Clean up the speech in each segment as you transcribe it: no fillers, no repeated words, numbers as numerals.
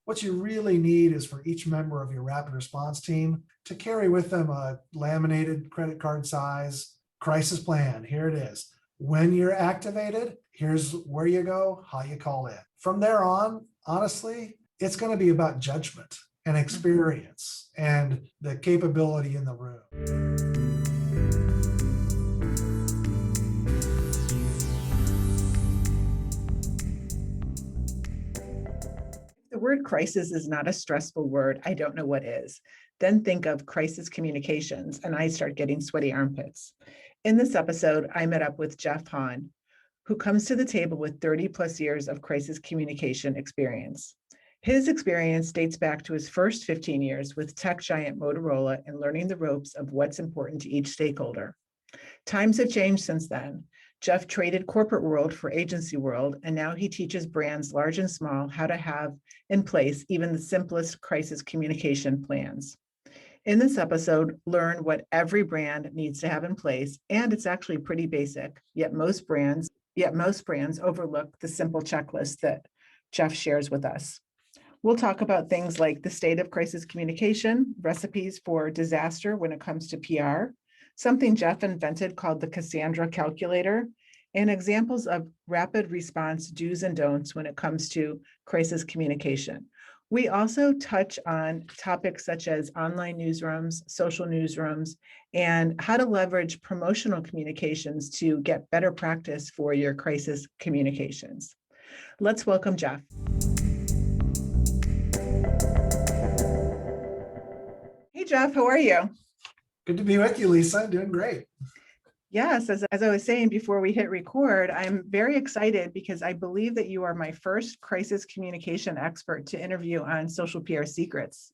What you really need is for each member of your rapid response team to carry with them a laminated credit card size crisis plan. Here it is. When you're activated, here's where you go, how you call in. From there on, honestly, it's going to be about judgment and experience and the capability in the room. The word crisis is not a stressful word. I don't know what is. Then think of crisis communications, and I start getting sweaty armpits. In this episode, I met up with Jeff Hahn, who comes to the table with 30 plus years of crisis communication experience. His experience dates back to his first 15 years with tech giant Motorola and learning the ropes of what's important to each stakeholder. Times have changed since then. Jeff traded corporate world for agency world, and now he teaches brands large and small how to have in place even the simplest crisis communication plans. In this episode, learn what every brand needs to have in place, and it's actually pretty basic, yet most brands overlook the simple checklist that Jeff shares with us. We'll talk about things like the state of crisis communication, recipes for disaster when it comes to PR, something Jeff invented called the Cassandra Calculator, and examples of rapid response do's and don'ts when it comes to crisis communication. We also touch on topics such as online newsrooms, social newsrooms, and how to leverage promotional communications to get better practice for your crisis communications. Let's welcome Jeff. Hey, Jeff, how are you? Good to be with you, Lisa. Doing great. Yes, as I was saying before we hit record, I'm very excited because I believe that you are my first crisis communication expert to interview on Social PR Secrets.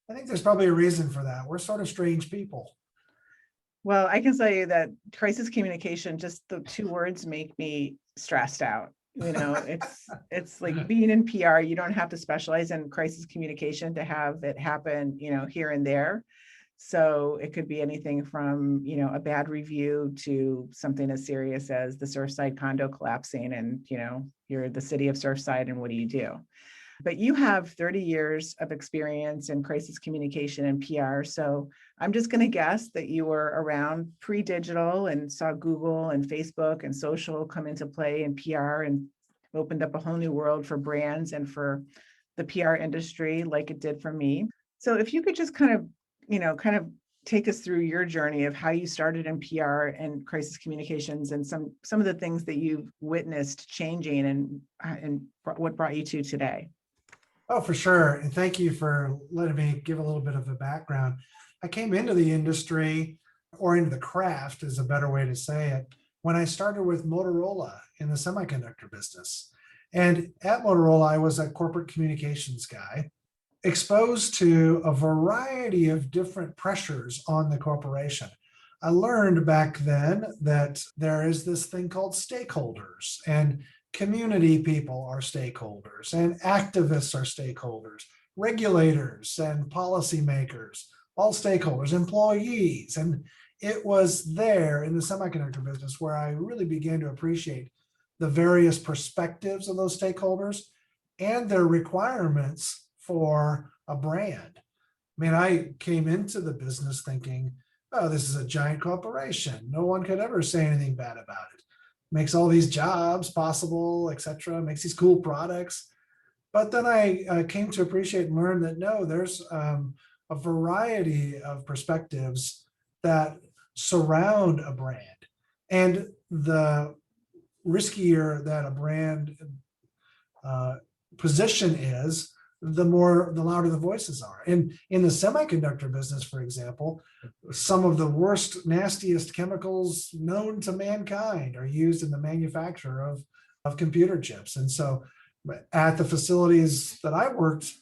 I think there's probably a reason for that. We're sort of strange people. Well, I can tell you that crisis communication, just the two words make me stressed out. You know, it's like being in PR, you don't have to specialize in crisis communication to have it happen, here and there. So it could be anything from, a bad review to something as serious as the Surfside condo collapsing and, you're the city of Surfside and what do you do? But you have 30 years of experience in crisis communication and PR. So I'm just going to guess that you were around pre-digital and saw Google and Facebook and social come into play in PR and opened up a whole new world for brands and for the PR industry like it did for me. So if you could just kind of take us through your journey of how you started in PR and crisis communications and some of the things that you've witnessed changing and what brought you to today. Oh, for sure. And thank you for letting me give a little bit of a background. I came into the industry, or into the craft is a better way to say it, when I started with Motorola in the semiconductor business. And at Motorola, I was a corporate communications guy, exposed to a variety of different pressures on the corporation. I learned back then that there is this thing called stakeholders, and community people are stakeholders, and activists are stakeholders, regulators and policymakers, all stakeholders, employees. And it was there in the semiconductor business where I really began to appreciate the various perspectives of those stakeholders and their requirements for a brand. I mean, I came into the business thinking, oh, this is a giant corporation. No one could ever say anything bad about it. Makes all these jobs possible, etc. Makes these cool products. But then I came to appreciate and learn that no, there's a variety of perspectives that surround a brand. And the riskier that a brand position is, the louder the voices are. And in the semiconductor business, for example, some of the worst, nastiest chemicals known to mankind are used in the manufacture of computer chips. And so at the facilities that I worked,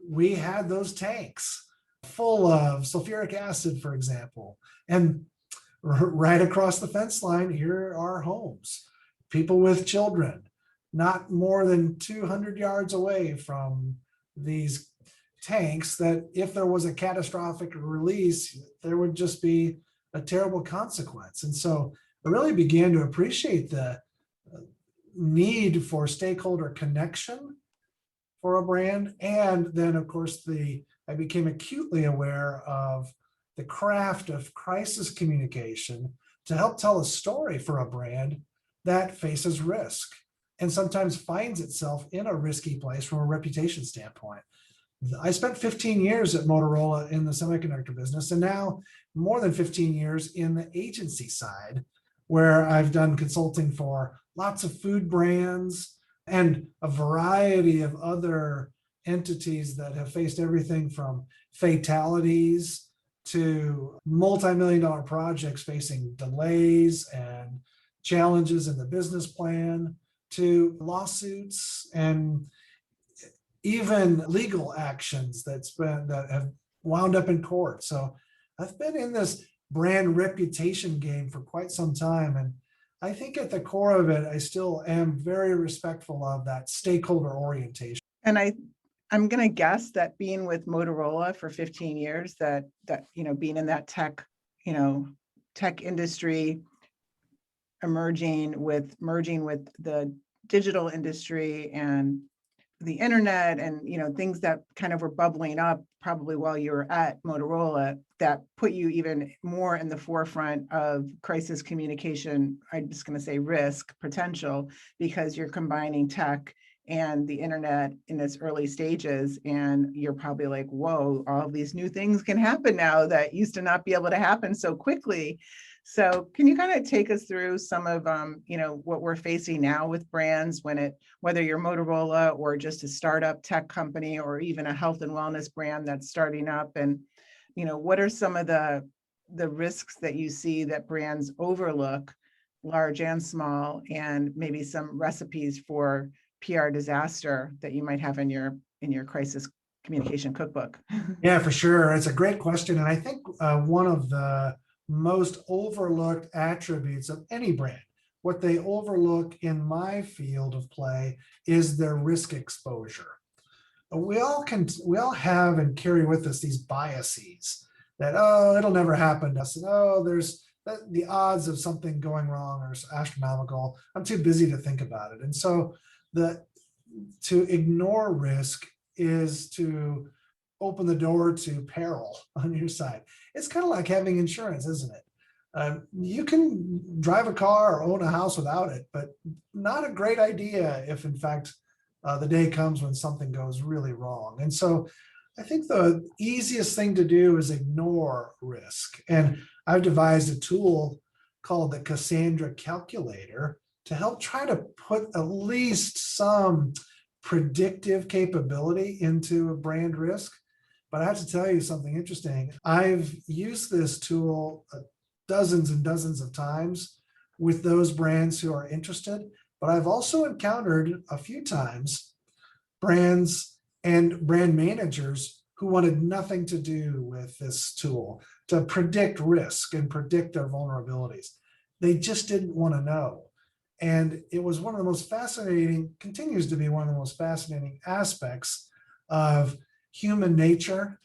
we had those tanks full of sulfuric acid, for example. And right across the fence line, here are homes, people with children, not more than 200 yards away from these tanks, that if there was a catastrophic release, there would just be a terrible consequence. And so I really began to appreciate the need for stakeholder connection, for a brand. And then, of course, I became acutely aware of the craft of crisis communication to help tell a story for a brand that faces risk and sometimes finds itself in a risky place from a reputation standpoint. I spent 15 years at Motorola in the semiconductor business, and now more than 15 years in the agency side, where I've done consulting for lots of food brands and a variety of other entities that have faced everything from fatalities to multi-million-dollar projects facing delays and challenges in the business plan, to lawsuits and even legal actions that have wound up in court. So I've been in this brand reputation game for quite some time. And I think at the core of it, I still am very respectful of that stakeholder orientation. And I'm going to guess that being with Motorola for 15 years, that being in that tech industry, merging with the digital industry and the internet and things that kind of were bubbling up probably while you were at Motorola, that put you even more in the forefront of crisis communication. I'm just going to say risk potential, because you're combining tech and the internet in its early stages, and you're probably like, whoa, all these new things can happen now that used to not be able to happen so quickly. So can you kind of take us through some of what we're facing now with brands, whether you're Motorola or just a startup tech company or even a health and wellness brand that's starting up, and what are some of the risks that you see that brands overlook, large and small, and maybe some recipes for PR disaster that you might have in your crisis communication cookbook? Yeah, for sure. It's a great question. And I think one of the most overlooked attributes of any brand, what they overlook in my field of play, is their risk exposure. We all have and carry with us these biases that, oh, it'll never happen to us. And, oh, there's the odds of something going wrong are astronomical. I'm too busy to think about it. And so to ignore risk is to open the door to peril on your side. It's kind of like having insurance, isn't it? You can drive a car or own a house without it, but not a great idea if, in fact, the day comes when something goes really wrong. And so I think the easiest thing to do is ignore risk. And I've devised a tool called the Cassandra Calculator to help try to put at least some predictive capability into a brand risk. But I have to tell you something interesting. I've used this tool dozens and dozens of times with those brands who are interested, but I've also encountered a few times brands and brand managers who wanted nothing to do with this tool to predict risk and predict their vulnerabilities. They just didn't want to know. And it was one of the most fascinating, continues to be one of the most fascinating aspects of human nature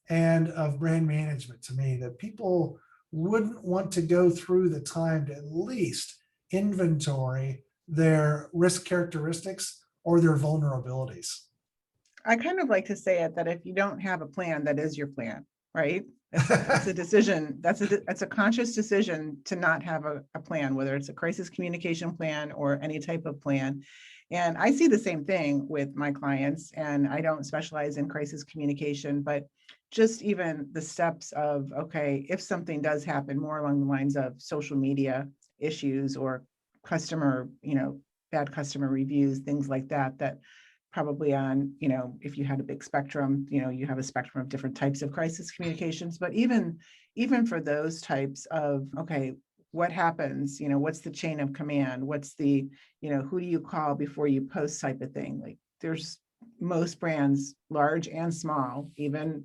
and of brand management to me, that people wouldn't want to go through the time to at least inventory their risk characteristics or their vulnerabilities. I kind of like to say it that if you don't have a plan, that is your plan, right? It's a decision. That's a conscious decision to not have a plan, whether it's a crisis communication plan or any type of plan. And I see the same thing with my clients, and I don't specialize in crisis communication, but just even the steps of, okay, if something does happen, more along the lines of social media issues or customer, bad customer reviews, things like that, that probably on, if you had a big spectrum, you have a spectrum of different types of crisis communications, but even for those types of, okay, what happens, what's the chain of command? What's the, who do you call before you post type of thing? Like, there's most brands, large and small, even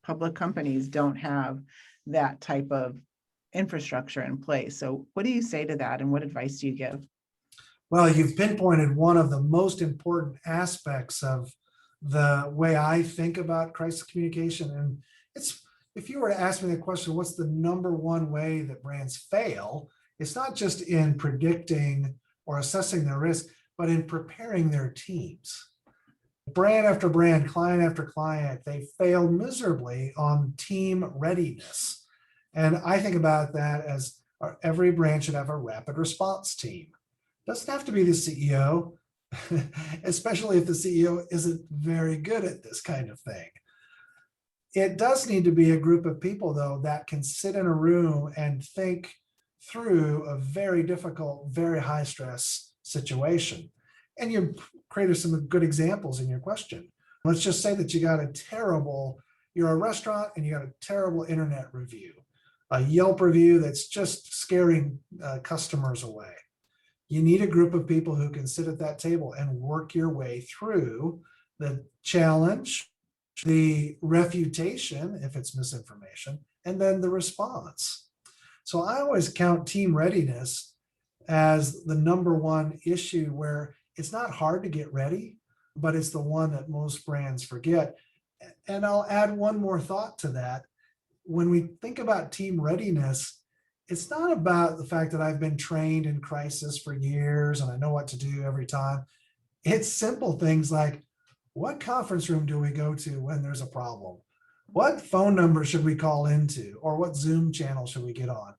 public companies, don't have that type of infrastructure in place. So what do you say to that? And what advice do you give? Well, you've pinpointed one of the most important aspects of the way I think about crisis communication. And if you were to ask me the question, what's the number one way that brands fail? It's not just in predicting or assessing their risk, but in preparing their teams. brand after brand, client after client, they fail miserably on team readiness. And I think about that as every brand should have a rapid response team. Doesn't have to be the CEO, especially if the CEO isn't very good at this kind of thing. It does need to be a group of people, though, that can sit in a room and think through a very difficult, very high stress situation. And you created some good examples in your question. Let's just say that you're a restaurant and you got a terrible internet review, a Yelp review that's just scaring customers away. You need a group of people who can sit at that table and work your way through the challenge, the refutation, if it's misinformation, and then the response. So I always count team readiness as the number one issue where it's not hard to get ready, but it's the one that most brands forget. And I'll add one more thought to that. When we think about team readiness, it's not about the fact that I've been trained in crisis for years and I know what to do every time. It's simple things like, what conference room do we go to when there's a problem? What phone number should we call into? Or what Zoom channel should we get on?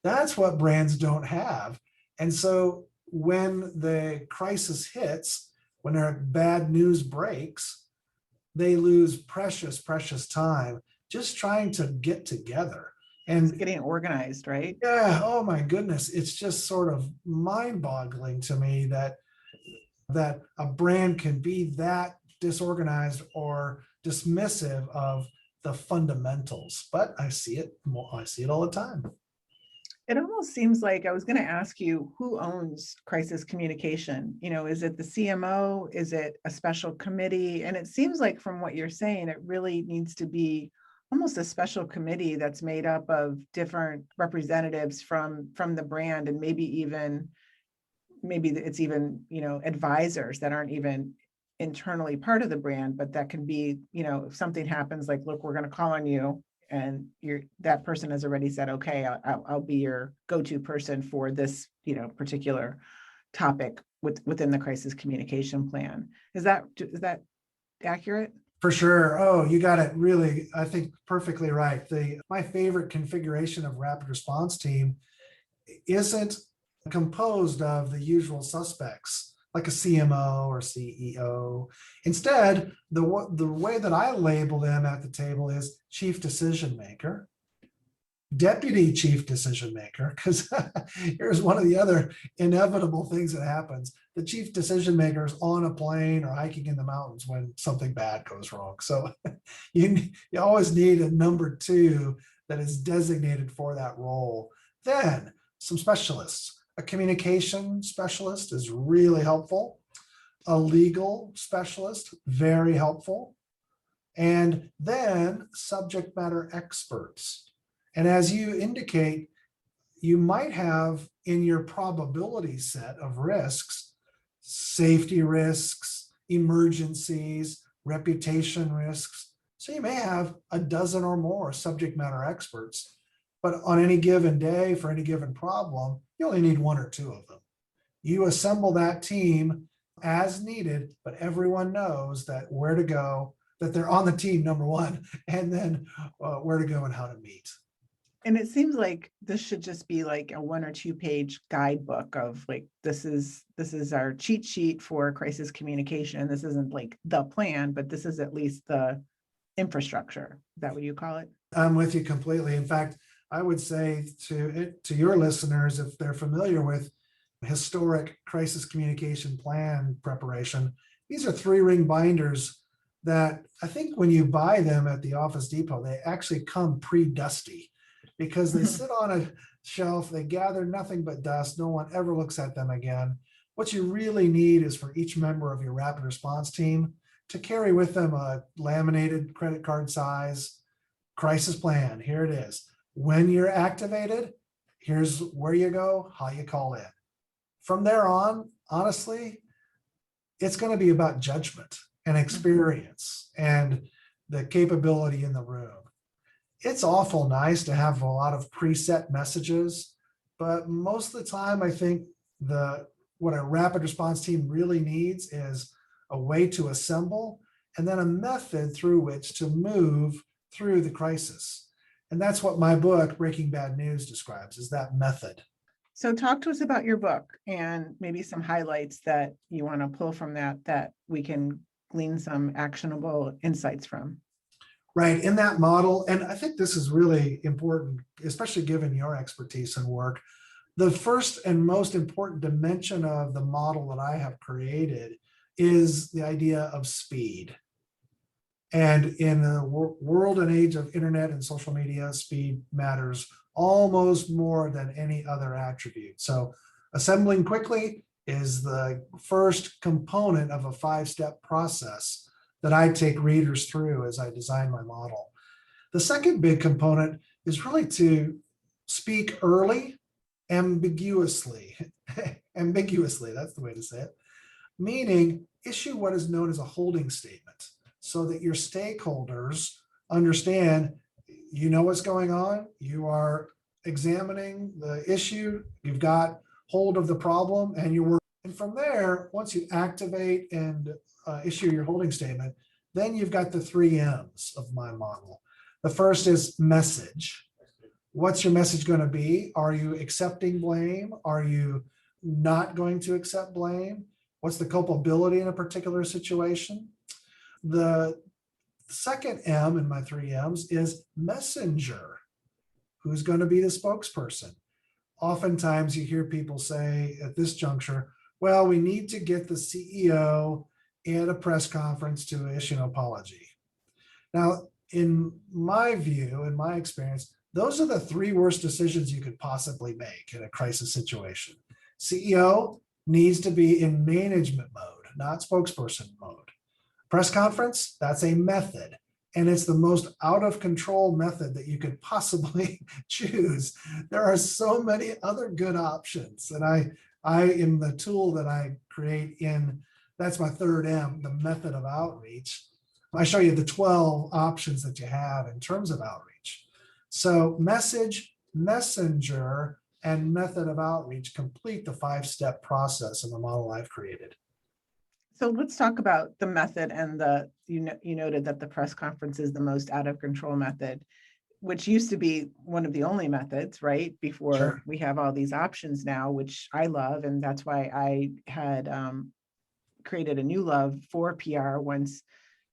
That's what brands don't have. And so when the crisis hits, when their bad news breaks, they lose precious, precious time just trying to get together. And getting organized, right? yeah, oh my goodness, it's just sort of mind-boggling to me that a brand can be that disorganized or dismissive of the fundamentals. But I see it all the time. It almost seems like I was going to ask you, who owns crisis communication? Is it the CMO? Is it a special committee? And it seems like from what you're saying, it really needs to be almost a special committee that's made up of different representatives from the brand, and maybe it's even advisors that aren't even internally part of the brand, but that can be, if something happens, like, look, we're going to call on you, and that person has already said, okay, I'll be your go-to person for this particular topic within the crisis communication plan. Is that accurate? For sure. Oh, you got it really, I think, perfectly right. My favorite configuration of rapid response team isn't composed of the usual suspects like a CMO or CEO. Instead, the way that I label them at the table is chief decision maker, deputy chief decision maker, because here's one of the other inevitable things that happens. The chief decision maker is on a plane or hiking in the mountains when something bad goes wrong. So you always need a number two that is designated for that role. Then some specialists. A communication specialist is really helpful. A legal specialist, very helpful. And then subject matter experts. And as you indicate, you might have in your probability set of risks, safety risks, emergencies, reputation risks. So you may have a dozen or more subject matter experts, but on any given day for any given problem, you only need one or two of them. You assemble that team as needed, but everyone knows that where to go, that they're on the team, number one, and then where to go and how to meet. And it seems like this should just be like a 1 or 2 page guidebook of like, this is our cheat sheet for crisis communication. This isn't like the plan, but this is at least the infrastructure. Is that what you call it? I'm with you completely. In fact, I would say to your listeners, if they're familiar with historic crisis communication plan preparation, these are 3-ring binders that I think when you buy them at the Office Depot, they actually come pre-dusty because they sit on a shelf, they gather nothing but dust, no one ever looks at them again. What you really need is for each member of your rapid response team to carry with them a laminated credit card size crisis plan. Here it is. When you're activated, here's where you go, how you call in. From there on, honestly, it's going to be about judgment and experience and the capability in the room. It's awful nice to have a lot of preset messages, but most of the time, I think what a rapid response team really needs is a way to assemble, and then a method through which to move through the crisis. And that's what my book, Breaking Bad News, describes, is that method. So talk to us about your book and maybe some highlights that you want to pull from that we can glean some actionable insights from. Right, in that model, and I think this is really important, especially given your expertise and work. The first and most important dimension of the model that I have created is the idea of speed. And in the world and age of internet and social media, speed matters almost more than any other attribute. So assembling quickly is the first component of a 5-step process that I take readers through as I design my model. The second big component is really to speak early, ambiguously. Ambiguously, that's the way to say it. Meaning, issue what is known as a holding statement so that your stakeholders understand you know what's going on, you are examining the issue, you've got hold of the problem, and you're working. And from there, once you activate and issue your holding statement, then you've got the 3 M's of my model. The first is message. What's your message going to be? Are you accepting blame? Are you not going to accept blame? What's the culpability in a particular situation? The second M in my 3 M's is messenger. Who's going to be the spokesperson? Oftentimes you hear people say at this juncture, well, we need to get the CEO at a press conference to issue an apology. Now, in my view, in my experience, those are the 3 worst decisions you could possibly make in a crisis situation. CEO needs to be in management mode, not spokesperson mode. Press conference, that's a method. And it's the most out of control method that you could possibly choose. There are so many other good options. And I in the tool that I create that's my 3rd M, the method of outreach. I show you the 12 options that you have in terms of outreach. So message, messenger, and method of outreach complete the 5-step process in the model I've created. So let's talk about the method and you noted that the press conference is the most out of control method, which used to be one of the only methods, right? Before Sure. we have all these options now, which I love. And that's why I had created a new love for PR once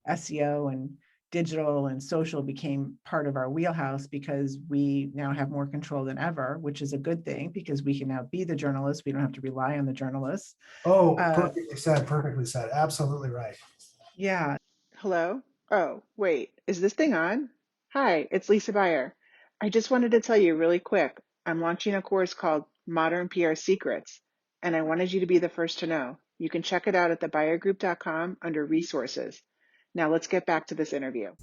SEO and digital and social became part of our wheelhouse, because we now have more control than ever, which is a good thing because we can now be the journalists. We don't have to rely on the journalists. Oh, perfectly said, perfectly said. Absolutely right. Yeah. Hello? Oh, wait, is this thing on? Hi, it's Lisa Beyer. I just wanted to tell you really quick, I'm launching a course called Modern PR Secrets, and I wanted you to be the first to know. You can check it out at thebuyergroup.com under resources. Now let's get back to this interview.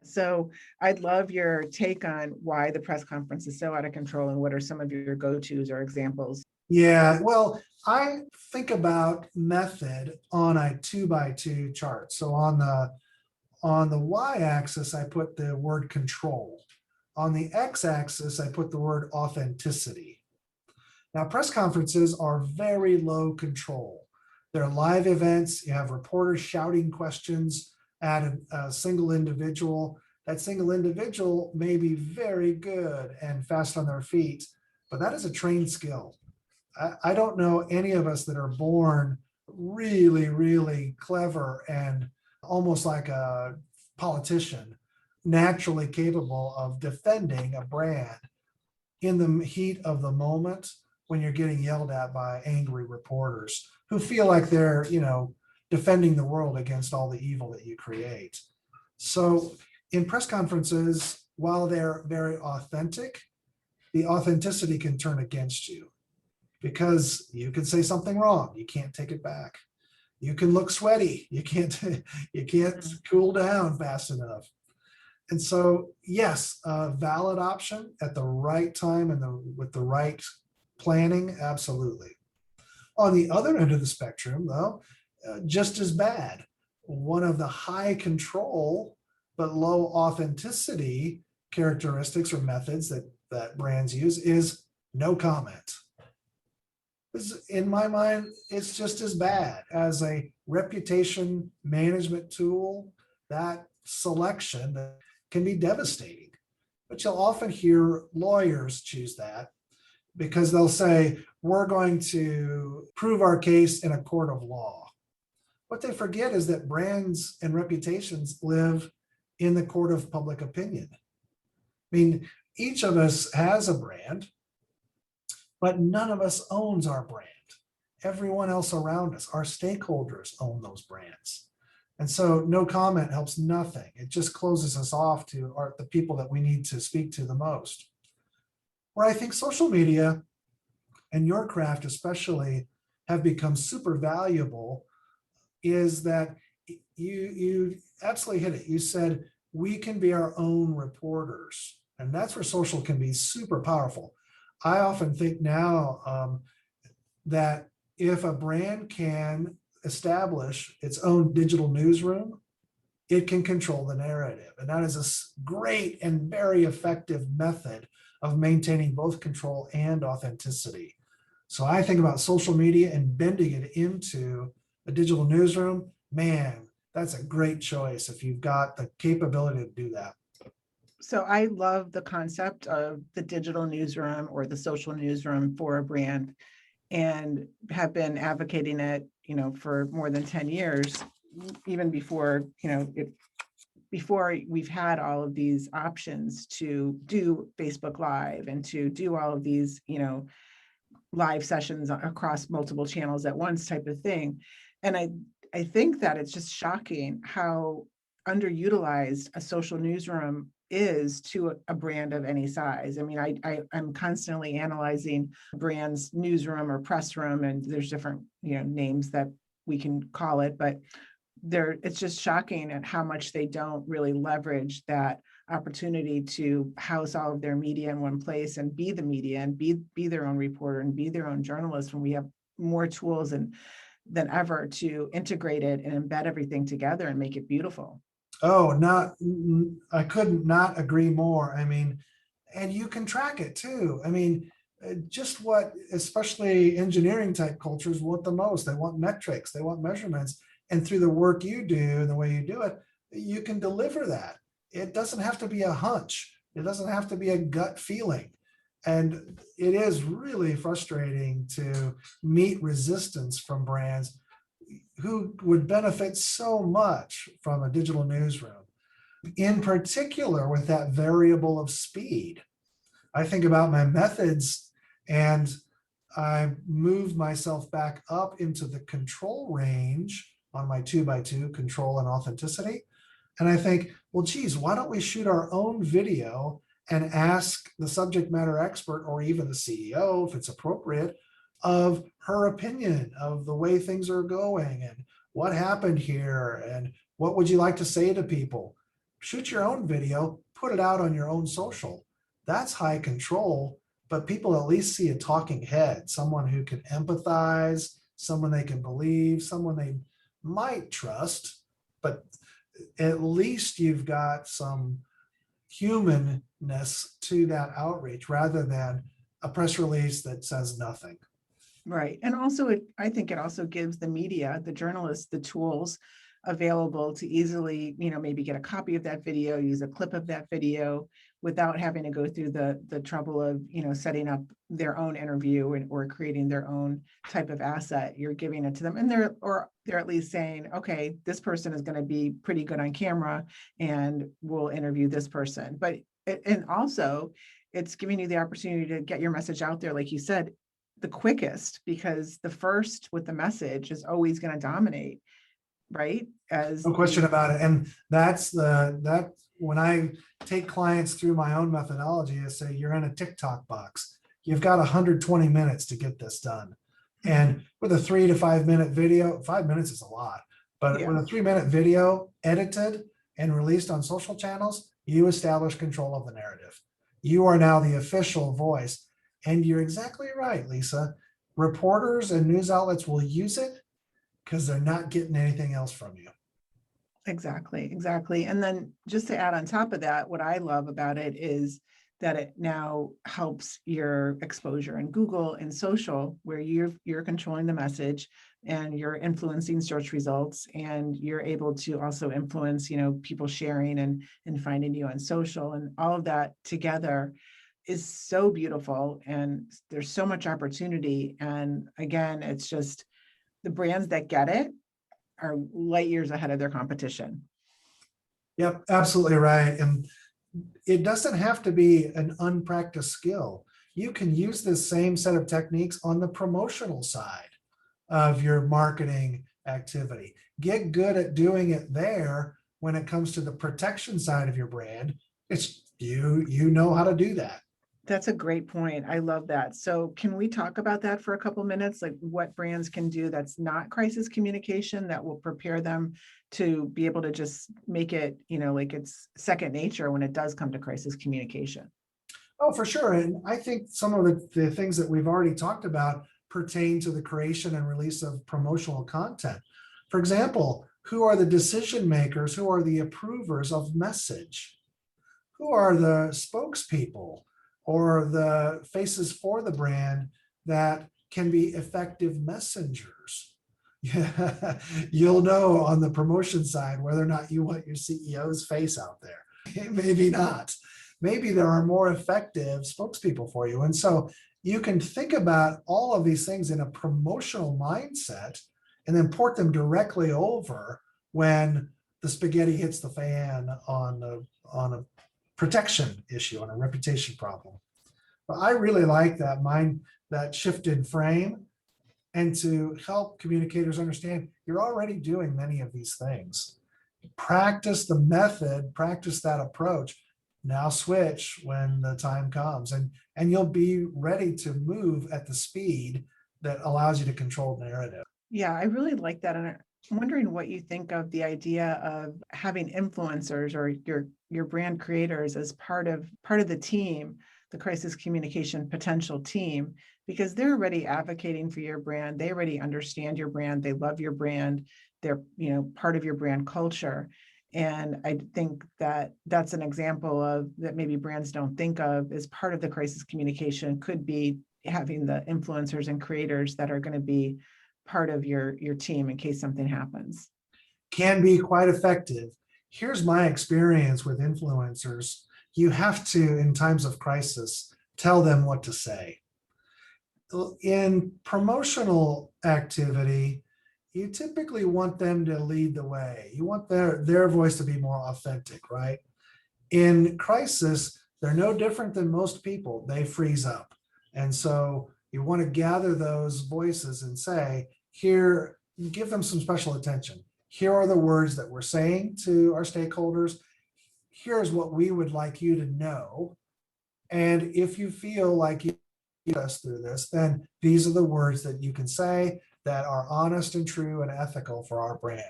So I'd love your take on why the press conference is so out of control and what are some of your go-tos or examples. Yeah, well, I think about method on a 2x2 chart. So on the y-axis, I put the word control. On the x-axis, I put the word authenticity. Now, press conferences are very low control. They're live events. You have reporters shouting questions at a single individual. That single individual may be very good and fast on their feet, but that is a trained skill. I don't know any of us that are born really, really clever and almost like a politician, naturally capable of defending a brand in the heat of the moment when you're getting yelled at by angry reporters who feel like they're, defending the world against all the evil that you create. So in press conferences, while they're very authentic, the authenticity can turn against you because you can say something wrong. You can't take it back. You can look sweaty. You can't cool down fast enough. And so, yes, a valid option at the right time and with the right planning, absolutely. On the other end of the spectrum, though, just as bad. One of the high control but low authenticity characteristics or methods that brands use is no comment. In my mind, it's just as bad as a reputation management tool. That selection that can be devastating. But you'll often hear lawyers choose that because they'll say, we're going to prove our case in a court of law. What they forget is that brands and reputations live in the court of public opinion. I mean, each of us has a brand, but none of us owns our brand. Everyone else around us, our stakeholders, own those brands. And so no comment helps nothing. It just closes us off to the people that we need to speak to the most. Where I think social media and your craft especially have become super valuable is that you absolutely hit it. You said we can be our own reporters, and that's where social can be super powerful. I often think now that if a brand can establish its own digital newsroom, it can control the narrative. And that is a great and very effective method of maintaining both control and authenticity. So I think about social media and bending it into a digital newsroom. Man, that's a great choice if you've got the capability to do that. So I love the concept of the digital newsroom or the social newsroom for a brand, and have been advocating it, for more than 10 years, even before, before we've had all of these options to do Facebook Live and to do all of these, live sessions across multiple channels at once type of thing. And I think that it's just shocking how underutilized a social newsroom is to a brand of any size. I mean, I'm constantly analyzing brands newsroom or press room, and there's different, names that we can call it, but it's just shocking at how much they don't really leverage that opportunity to house all of their media in one place and be the media and be their own reporter and be their own journalist, when we have more tools than ever to integrate it and embed everything together and make it beautiful. Oh, I couldn't not agree more. I mean, and you can track it too. I mean, just what, especially engineering type cultures want the most. They want metrics, they want measurements. And through the work you do and the way you do it, you can deliver that. It doesn't have to be a hunch. It doesn't have to be a gut feeling. And it is really frustrating to meet resistance from brands who would benefit so much from a digital newsroom, in particular with that variable of speed. I think about my methods, and I moved myself back up into the control range on my 2x2 control and authenticity. And I think, well, geez, why don't we shoot our own video and ask the subject matter expert, or even the CEO, if it's appropriate, of her opinion of the way things are going and what happened here and what would you like to say to people. Shoot your own video, put it out on your own social. That's high control, but people at least see a talking head, someone who can empathize, someone they can believe, someone they might trust, but at least you've got some humanness to that outreach rather than a press release that says nothing. Right. And also, I think it also gives the media, the journalists, the tools available to easily, maybe get a copy of that video, use a clip of that video without having to go through the trouble of, setting up their own interview or creating their own type of asset. You're giving it to them, and they're at least saying, okay, this person is going to be pretty good on camera and we'll interview this person. But, and also it's giving you the opportunity to get your message out there, like you said, the quickest, because the first with the message is always going to dominate, right? No question about it. And that's when I take clients through my own methodology, I say, you're in a TikTok box. You've got 120 minutes to get this done. And with a 3 to 5 minute video, 5 minutes is a lot, but with a 3-minute video edited and released on social channels, you establish control of the narrative. You are now the official voice. And you're exactly right, Lisa. Reporters and news outlets will use it because they're not getting anything else from you. Exactly. And then just to add on top of that, what I love about it is that it now helps your exposure in Google and social, where you're controlling the message and you're influencing search results, and you're able to also influence, people sharing and finding you on social, and all of that together is so beautiful. And there's so much opportunity. And again, it's just the brands that get it are light years ahead of their competition. Yep, absolutely right. And it doesn't have to be an unpracticed skill. You can use this same set of techniques on the promotional side of your marketing activity. Get good at doing it there. When it comes to the protection side of your brand, it's you know how to do that. That's a great point. I love that. So can we talk about that for a couple minutes? Like what brands can do that's not crisis communication that will prepare them to be able to just make it, like it's second nature when it does come to crisis communication. Oh, for sure. And I think some of the things that we've already talked about pertain to the creation and release of promotional content. For example, who are the decision makers? Who are the approvers of message? Who are the spokespeople or the faces for the brand that can be effective messengers? Yeah, you'll know on the promotion side whether or not you want your CEO's face out there. Maybe not. Maybe there are more effective spokespeople for you. And so you can think about all of these things in a promotional mindset and then port them directly over when the spaghetti hits the fan on a protection issue, on a reputation problem. But I really like that shifted frame, and to help communicators understand you're already doing many of these things. Practice the method, practice that approach. Now switch when the time comes, and you'll be ready to move at the speed that allows you to control narrative. Yeah, I really like that. And I'm wondering what you think of the idea of having influencers or your brand creators as part of the team, the crisis communication potential team, because they're already advocating for your brand. They already understand your brand. They love your brand. They're, part of your brand culture. And I think that that's an example of that maybe brands don't think of as part of the crisis communication could be having the influencers and creators that are going to be part of your team in case something happens. Can be quite effective. Here's my experience with influencers. You have to, in times of crisis, tell them what to say. In promotional activity, you typically want them to lead the way. You want their voice to be more authentic, right? In crisis, they're no different than most people. They freeze up. And so you want to gather those voices and say, here, give them some special attention. Here are the words that we're saying to our stakeholders. Here's what we would like you to know. And if you feel like you get us through this, then these are the words that you can say that are honest and true and ethical for our brand.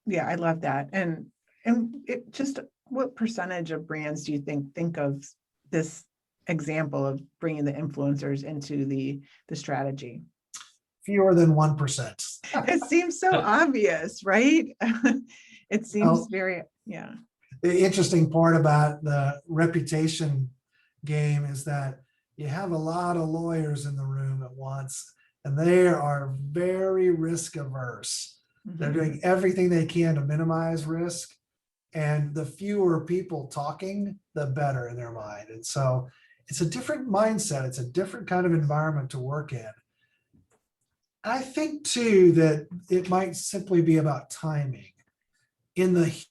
Yeah, I love that. And it just, what percentage of brands do you think of this example of bringing the influencers into the strategy? Fewer than 1%. It seems so obvious, right? It seems very, yeah. The interesting part about the reputation game is that you have a lot of lawyers in the room at once, and they are very risk averse. They're doing everything they can to minimize risk, and the fewer people talking, the better in their mind. And so it's a different mindset. It's a different kind of environment to work in. I think too that it might simply be about timing. In the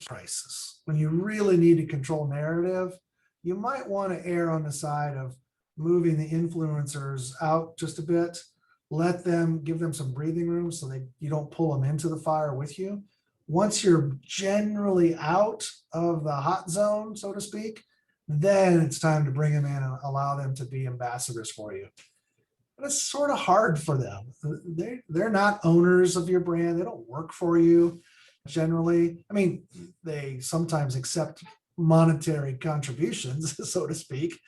crisis, when you really need to control narrative, you might want to err on the side of moving the influencers out just a bit. Give them some breathing room so you don't pull them into the fire with you. Once you're generally out of the hot zone, so to speak, then it's time to bring them in and allow them to be ambassadors for you. But it's sort of hard for them. They're not owners of your brand. They don't work for you generally. I mean, they sometimes accept monetary contributions, so to speak,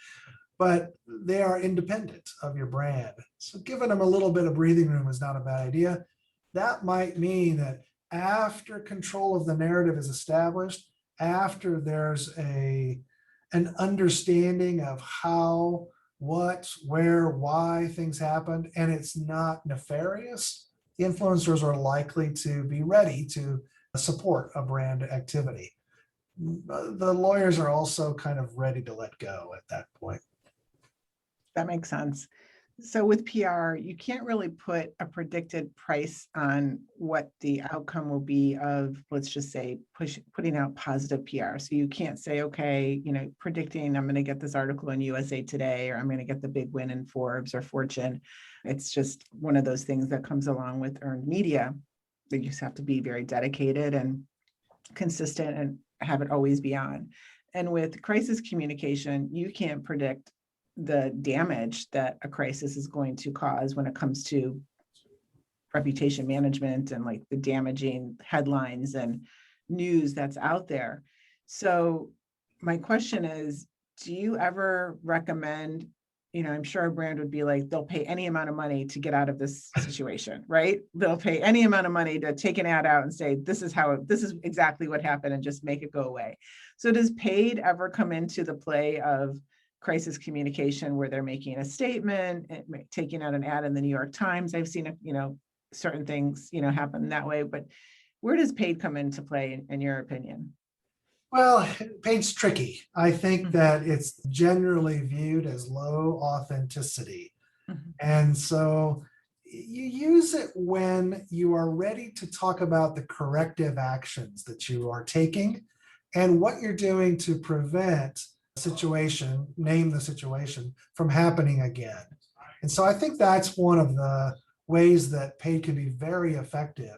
but they are independent of your brand. So giving them a little bit of breathing room is not a bad idea. That might mean that after control of the narrative is established, after there's an an understanding of how, what, where, why things happened, and it's not nefarious, the influencers are likely to be ready to support a brand activity. The lawyers are also kind of ready to let go at that point. That makes sense. So with PR, you can't really put a predicted price on what the outcome will be of, let's just say, putting out positive PR. So you can't say, okay, predicting I'm going to get this article in USA Today, or I'm going to get the big win in Forbes or Fortune. It's just one of those things that comes along with earned media. You just have to be very dedicated and consistent and have it always be on. And with crisis communication, you can't predict the damage that a crisis is going to cause when it comes to reputation management and like the damaging headlines and news that's out there. So my question is, do you ever recommend, I'm sure a brand would be like, they'll pay any amount of money to get out of this situation, right? They'll pay any amount of money to take an ad out and say, this is exactly what happened, and just make it go away. So does paid ever come into the play of crisis communication where they're making a statement, taking out an ad in the New York Times? I've seen, certain things, happen that way, but where does paid come into play in your opinion? Well, paid's tricky. I think that it's generally viewed as low authenticity. And so you use it when you are ready to talk about the corrective actions that you are taking and what you're doing to prevent situation, name the situation, from happening again. And so I think that's one of the ways that paid can be very effective.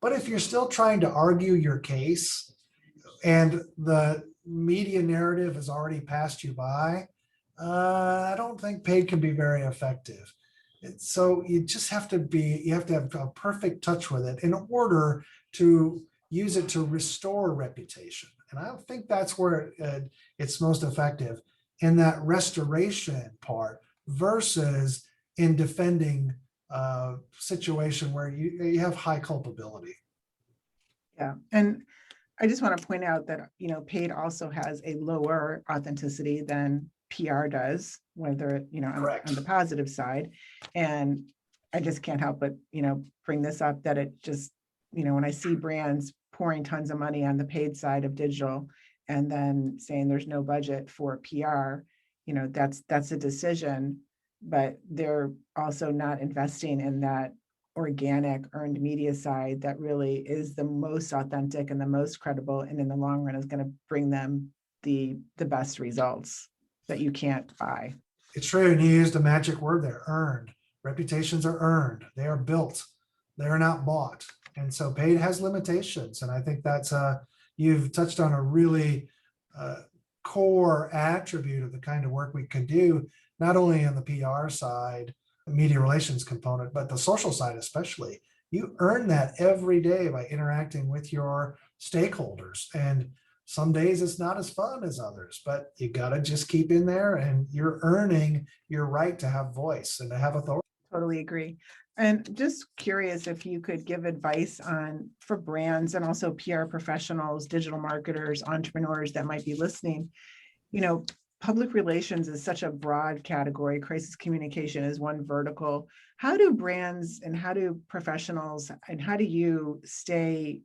But if you're still trying to argue your case and the media narrative has already passed you by, I don't think paid can be very effective. So you have to have a perfect touch with it in order to use it to restore reputation. And I think that's where it's most effective, in that restoration part versus in defending a situation where you have high culpability. Yeah. And I just want to point out that, paid also has a lower authenticity than PR does, whether, on the positive side. And I just can't help but, bring this up, that it just, when I see brands pouring tons of money on the paid side of digital and then saying there's no budget for PR, that's a decision, but they're also not investing in that organic earned media side that really is the most authentic and the most credible, and in the long run is going to bring them the best results that you can't buy. It's true. And you used a magic word there, earned. Reputations are earned. They are built. They are not bought. And so paid has limitations. And I think that's you've touched on a really core attribute of the kind of work we can do, not only on the PR side, media relations component, but the social side especially. You earn that every day by interacting with your stakeholders. And some days it's not as fun as others, but you got to just keep in there, and you're earning your right to have voice and to have authority. Totally agree. And just curious if you could give advice for brands and also PR professionals, digital marketers, entrepreneurs that might be listening. Public relations is such a broad category. Crisis communication is one vertical. How do brands and how do professionals and how do you stay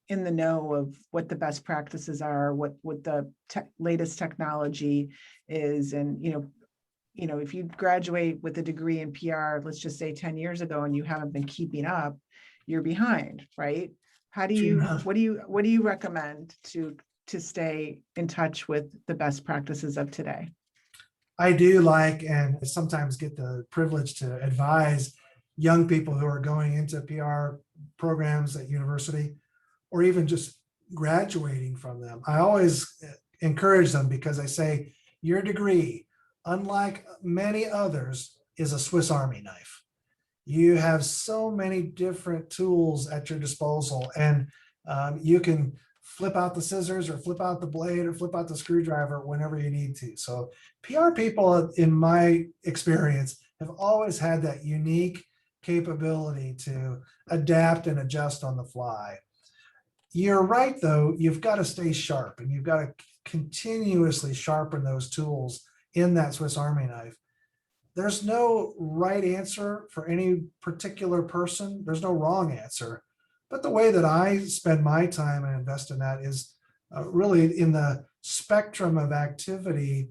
in the know of what the best practices are, what the latest technology is? And, if you graduate with a degree in PR, let's just say 10 years ago, and you haven't been keeping up, you're behind, right? What do you recommend to stay in touch with the best practices of today? I do like, and sometimes get the privilege to advise young people who are going into PR programs at university, or even just graduating from them. I always encourage them, because I say your degree, unlike many others, is a Swiss Army knife. You have so many different tools at your disposal, and you can flip out the scissors or flip out the blade or flip out the screwdriver whenever you need to. So PR people, in my experience, have always had that unique capability to adapt and adjust on the fly. You're right, though. You've got to stay sharp and you've got to continuously sharpen those tools in that Swiss Army knife. There's no right answer for any particular person. There's no wrong answer. But the way that I spend my time and invest in that is really in the spectrum of activity.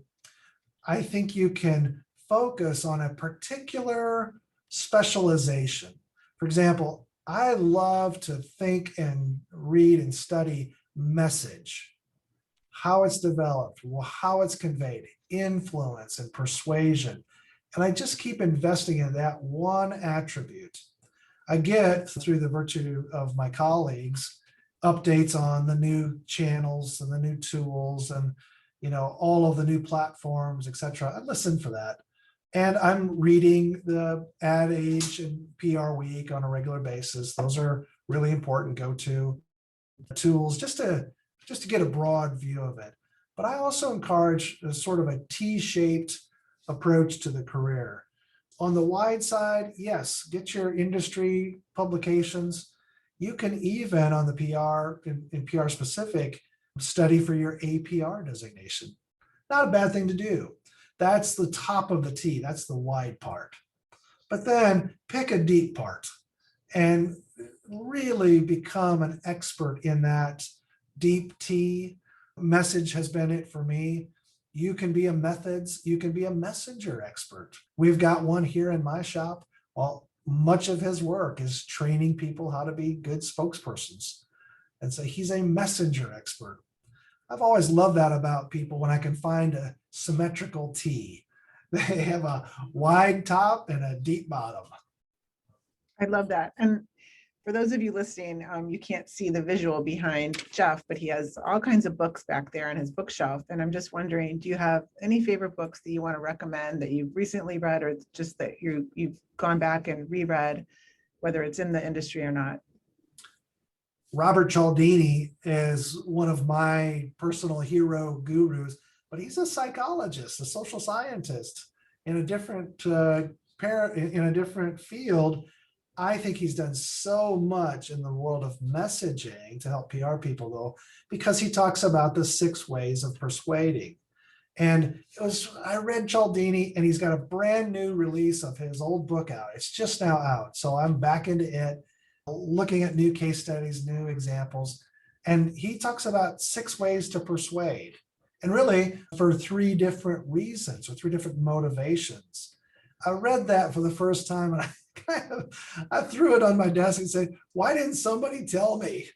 I think you can focus on a particular specialization. For example, I love to think and read and study message, how it's developed, how it's conveyed, influence and persuasion. And I just keep investing in that one attribute. I get, through the virtue of my colleagues, updates on the new channels and the new tools and all of the new platforms, et cetera. I listen for that. And I'm reading the Ad Age and PR Week on a regular basis. Those are really important go-to tools just to get a broad view of it. But I also encourage a sort of a T-shaped approach to the career. On the wide side, yes, get your industry publications. You can even, on the PR, in PR specific, study for your APR designation. Not a bad thing to do. That's the top of the T, that's the wide part. But then pick a deep part and really become an expert in that deep T. Message has been it for me. You can be a methods, you can be a messenger expert. We've got one here in my shop. Well, much of his work is training people how to be good spokespersons. And so he's a messenger expert. I've always loved that about people when I can find a symmetrical T. They have a wide top and a deep bottom. I love that. And for those of you listening, you can't see the visual behind Jeff, but he has all kinds of books back there on his bookshelf. And I'm just wondering, do you have any favorite books that you want to recommend that you've recently read, or just that you've gone back and reread, whether it's in the industry or not? Robert Cialdini is one of my personal hero gurus, but he's a psychologist, a social scientist in a different in a different field. I think he's done so much in the world of messaging to help PR people, though, because he talks about the 6 ways of persuading. And I read Cialdini, and he's got a brand new release of his old book out. It's just now out. So I'm back into it, looking at new case studies, new examples. And he talks about 6 ways to persuade, and really for 3 different reasons or 3 different motivations. I read that for the first time, and I threw it on my desk and said, why didn't somebody tell me?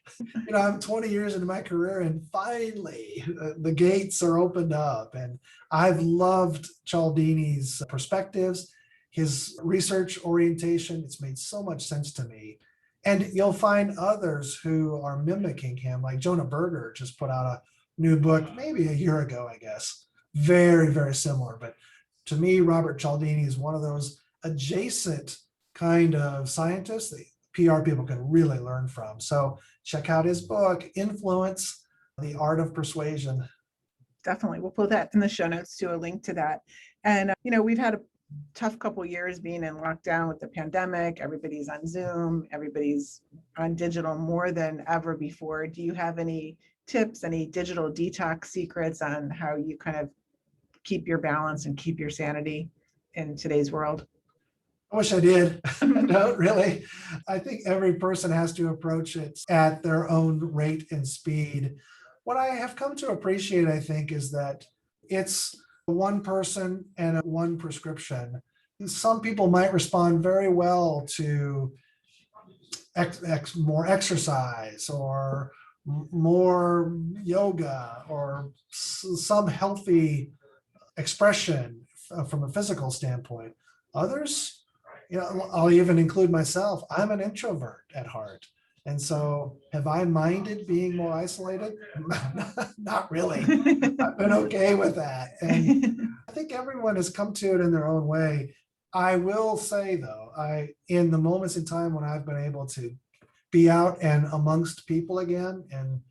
I'm 20 years into my career, and finally the gates are opened up. And I've loved Cialdini's perspectives, his research orientation. It's made so much sense to me. And you'll find others who are mimicking him, like Jonah Berger just put out a new book maybe a year ago, I guess. Very, very similar. But to me, Robert Cialdini is one of those adjacent kind of scientists that PR people can really learn from. So check out his book, Influence, The Art of Persuasion. Definitely. We'll put that in the show notes to a link to that. And, we've had a tough couple of years being in lockdown with the pandemic. Everybody's on Zoom, everybody's on digital more than ever before. Do you have any tips, any digital detox secrets on how you kind of keep your balance and keep your sanity in today's world? I wish I did. No, really. I think every person has to approach it at their own rate and speed. What I have come to appreciate, I think, is that it's one person and one prescription. Some people might respond very well to more exercise or more yoga or some healthy expression from a physical standpoint. Others, I'll even include myself. I'm an introvert at heart. And so have I minded being more isolated? Not really. I've been okay with that. And I think everyone has come to it in their own way. I will say, though, in the moments in time when I've been able to be out and amongst people again and,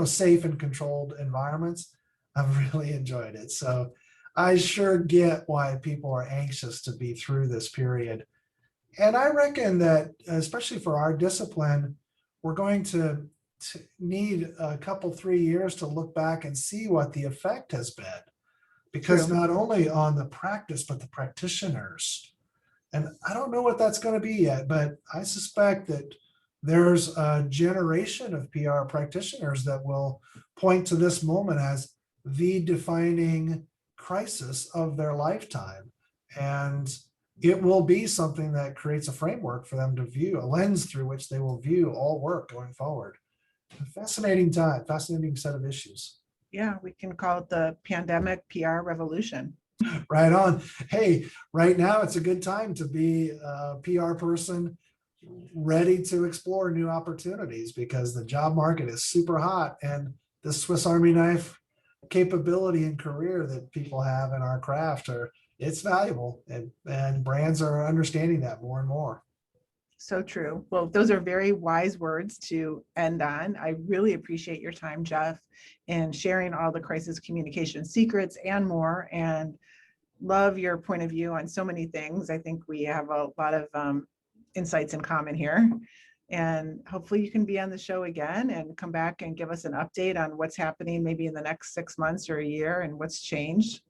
safe and controlled environments, I've really enjoyed it. So I sure get why people are anxious to be through this period. And I reckon that, especially for our discipline, we're going to need a couple, 3 years to look back and see what the effect has been. Because True. not only on the practice, but the practitioners. And I don't know what that's going to be yet, but I suspect that there's a generation of PR practitioners that will point to this moment as the defining crisis of their lifetime. And it will be something that creates a framework for them to view, a lens through which they will view all work going forward. A fascinating time, fascinating set of issues. Yeah, we can call it the pandemic PR revolution. Right on. Hey, right now it's a good time to be a PR person ready to explore new opportunities because the job market is super hot, and the Swiss Army knife capability and career that people have in our craft it's valuable, and brands are understanding that more and more. So true. Well, those are very wise words to end on. I really appreciate your time, Jeff, and sharing all the crisis communication secrets and more, and love your point of view on so many things. I think we have a lot of insights in common here. And hopefully you can be on the show again and come back and give us an update on what's happening maybe in the next 6 months or a year and what's changed.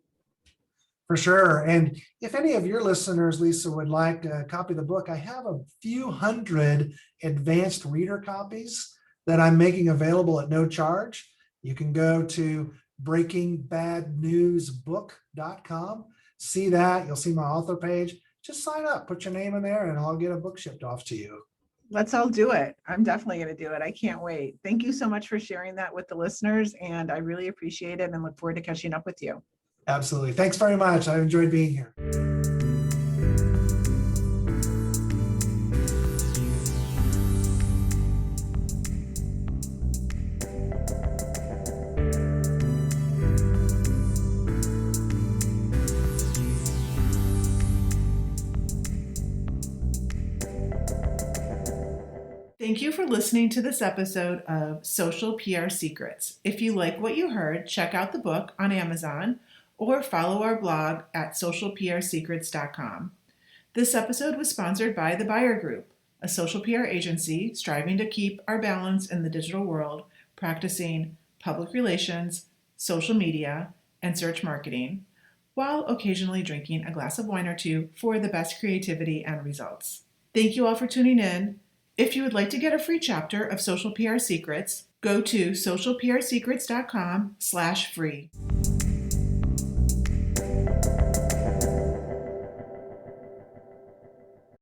For sure. And if any of your listeners, Lisa, would like a copy of the book, I have a few hundred advanced reader copies that I'm making available at no charge. You can go to breakingbadnewsbook.com, see that. You'll see my author page. Just sign up, put your name in there, and I'll get a book shipped off to you. Let's all do it. I'm definitely going to do it. I can't wait. Thank you so much for sharing that with the listeners, and I really appreciate it and look forward to catching up with you. Absolutely. Thanks very much. I enjoyed being here. Thank you for listening to this episode of Social PR Secrets. If you like what you heard, check out the book on Amazon or follow our blog at socialprsecrets.com. This episode was sponsored by The Buyer Group, a social PR agency striving to keep our balance in the digital world, practicing public relations, social media, and search marketing, while occasionally drinking a glass of wine or two for the best creativity and results. Thank you all for tuning in. If you would like to get a free chapter of Social PR Secrets, go to socialprsecrets.com/free.